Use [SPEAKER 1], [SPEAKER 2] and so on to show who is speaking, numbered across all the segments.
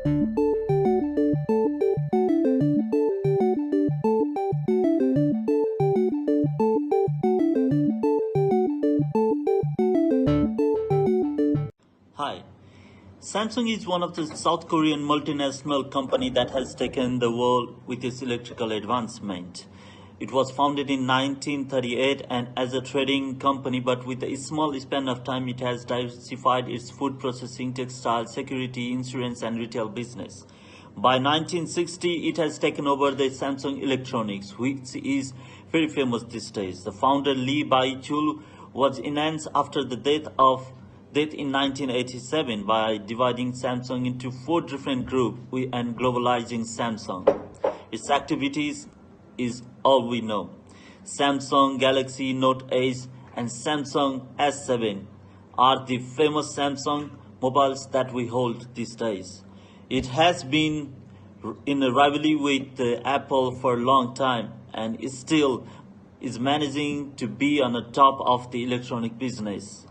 [SPEAKER 1] Hi. Samsung is one of the South Korean multinational company that has taken the world with its electrical advancement. It was founded in 1938 and as a trading company, but with a small span of time, it has diversified its food processing, textile, security, insurance, and retail business. By 1960, it has taken over the Samsung Electronics, which is very famous these days. The founder Lee Bai-chul was enhanced after the death in 1987 by dividing Samsung into 4 different groups and globalizing Samsung. Its activities is all we know. Samsung Galaxy Note 8 and Samsung S7 are the famous Samsung mobiles that we hold these days. It has been in a rivalry with Apple for a long time and it still is managing to be on the top of the electronic business.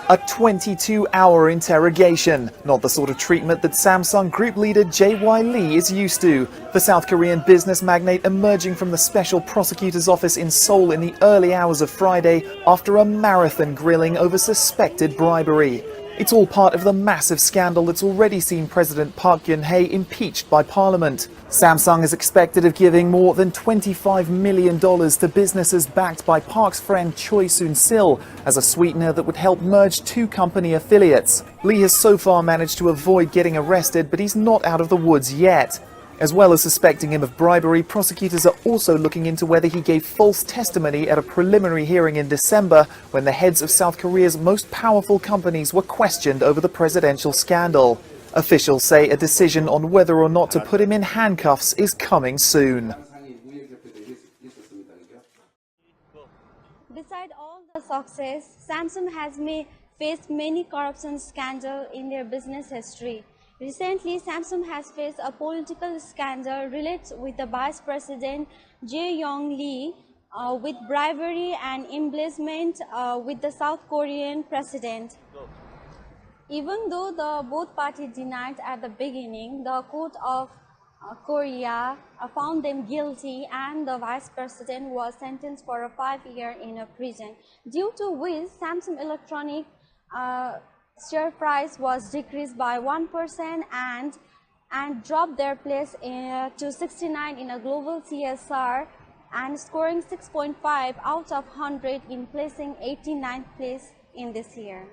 [SPEAKER 2] A 22-hour interrogation, not the sort of treatment that Samsung Group leader J.Y. Lee is used to. The South Korean business magnate emerging from the special prosecutor's office in Seoul in the early hours of Friday after a marathon grilling over suspected bribery. It's all part of the massive scandal that's already seen President Park Geun-hye impeached by Parliament. Samsung is expected of giving more than $25 million to businesses backed by Park's friend Choi Soon-sil as a sweetener that would help merge 2 company affiliates. Lee has so far managed to avoid getting arrested, but he's not out of the woods yet. As well as suspecting him of bribery, prosecutors are also looking into whether he gave false testimony at a preliminary hearing in December when the heads of South Korea's most powerful companies were questioned over the presidential scandal. Officials say a decision on whether or not to put him in handcuffs is coming soon.
[SPEAKER 3] Beside all the success, Samsung has faced many corruption scandals in their business history. Recently, Samsung has faced a political scandal related with the Vice President Jae-yong Lee with bribery and embezzlement with the South Korean president. Even though the both parties denied at the beginning, the Court of Korea found them guilty and the Vice President was sentenced for a 5 years in a prison, due to which Samsung Electronic share price was decreased by 1% and dropped their place to 69 in a global CSR and scoring 6.5 out of 100 in placing 89th place in this year.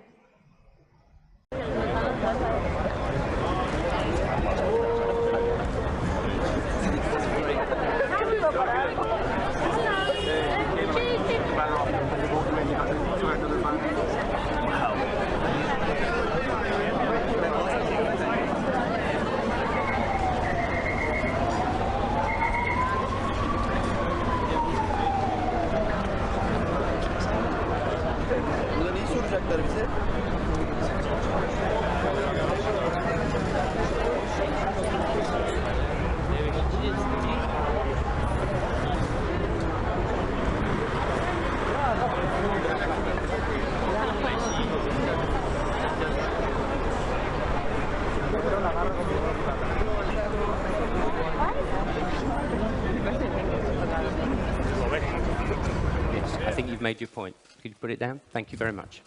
[SPEAKER 4] I think you've made your point. Could you put it down? Thank you very much.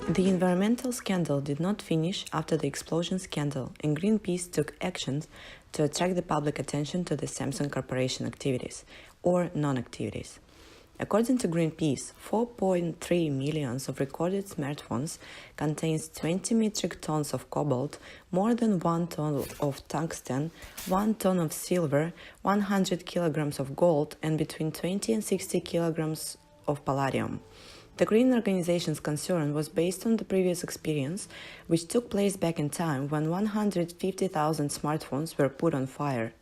[SPEAKER 5] The environmental scandal did not finish after the explosion scandal, and Greenpeace took actions to attract the public attention to the Samsung Corporation activities, or non-activities. According to Greenpeace, 4.3 million of recorded smartphones contains 20 metric tons of cobalt, more than 1 ton of tungsten, 1 ton of silver, 100 kilograms of gold, and between 20 and 60 kilograms of palladium. The Green Organization's concern was based on the previous experience, which took place back in time when 150,000 smartphones were put on fire.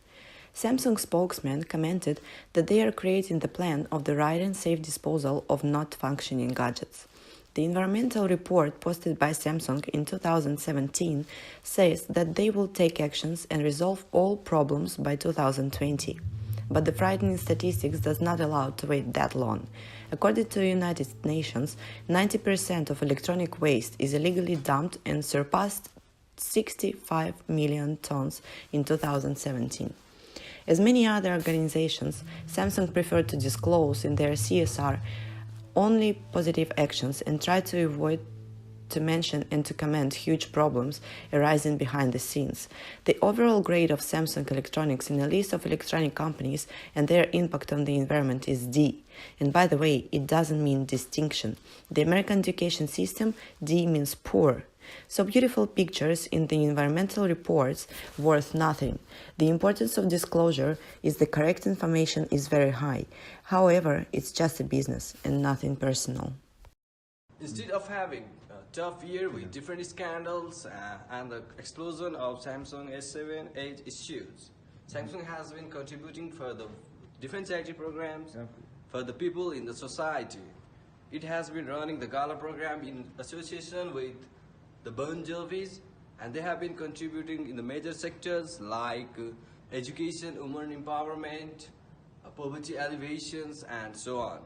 [SPEAKER 5] Samsung spokesman commented that they are creating the plan of the right and safe disposal of not functioning gadgets. The environmental report posted by Samsung in 2017 says that they will take actions and resolve all problems by 2020. but the frightening statistics does not allow to wait that long. According to the United Nations, 90% of electronic waste is illegally dumped and surpassed 65 million tons in 2017. As many other organizations, Samsung preferred to disclose in their CSR only positive actions and try to avoid to mention and to comment huge problems arising behind the scenes. The overall grade of Samsung Electronics in a list of electronic companies and their impact on the environment is D. And by the way, it doesn't mean distinction. The American education system, D means poor. So beautiful pictures in the environmental reports worth nothing. The importance of disclosure is the correct information is very high. However, it's just a business and nothing personal.
[SPEAKER 6] Instead of having a tough year with different scandals and the explosion of Samsung S7, 8 issues, Samsung has been contributing for the different charity programs for the people in the society. It has been running the Gala program in association with the Bon Jovis, and they have been contributing in the major sectors like education, women empowerment, poverty alleviations, and so on.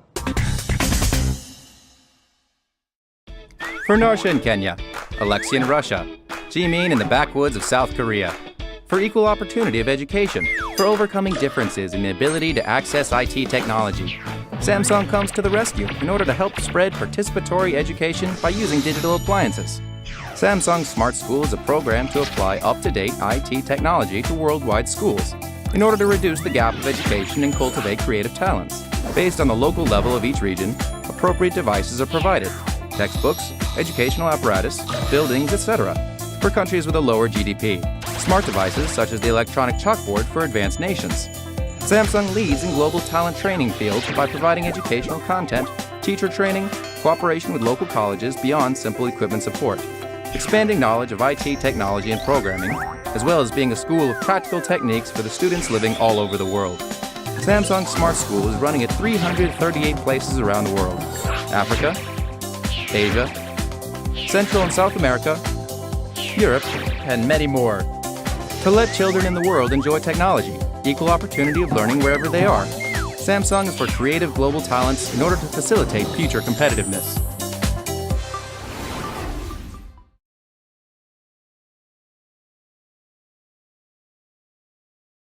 [SPEAKER 7] For Narsha in Kenya, Alexia in Russia, Jimin in the backwoods of South Korea. For equal opportunity of education, for overcoming differences in the ability to access IT technology. Samsung comes to the rescue in order to help spread participatory education by using digital appliances. Samsung Smart School is a program to apply up-to-date IT technology to worldwide schools in order to reduce the gap of education and cultivate creative talents. Based on the local level of each region, appropriate devices are provided. Textbooks, educational apparatus, buildings, etc. for countries with a lower GDP. Smart devices such as the electronic chalkboard for advanced nations. Samsung leads in global talent training fields by providing educational content, teacher training, cooperation with local colleges beyond simple equipment support, expanding knowledge of IT technology and programming, as well as being a school of practical techniques for the students living all over the world. Samsung Smart School is running at 338 places around the world: Africa, Asia, Central and South America, Europe, and many more. To let children in the world enjoy technology, equal opportunity of learning wherever they are. Samsung is for creative global talents in order to facilitate future competitiveness.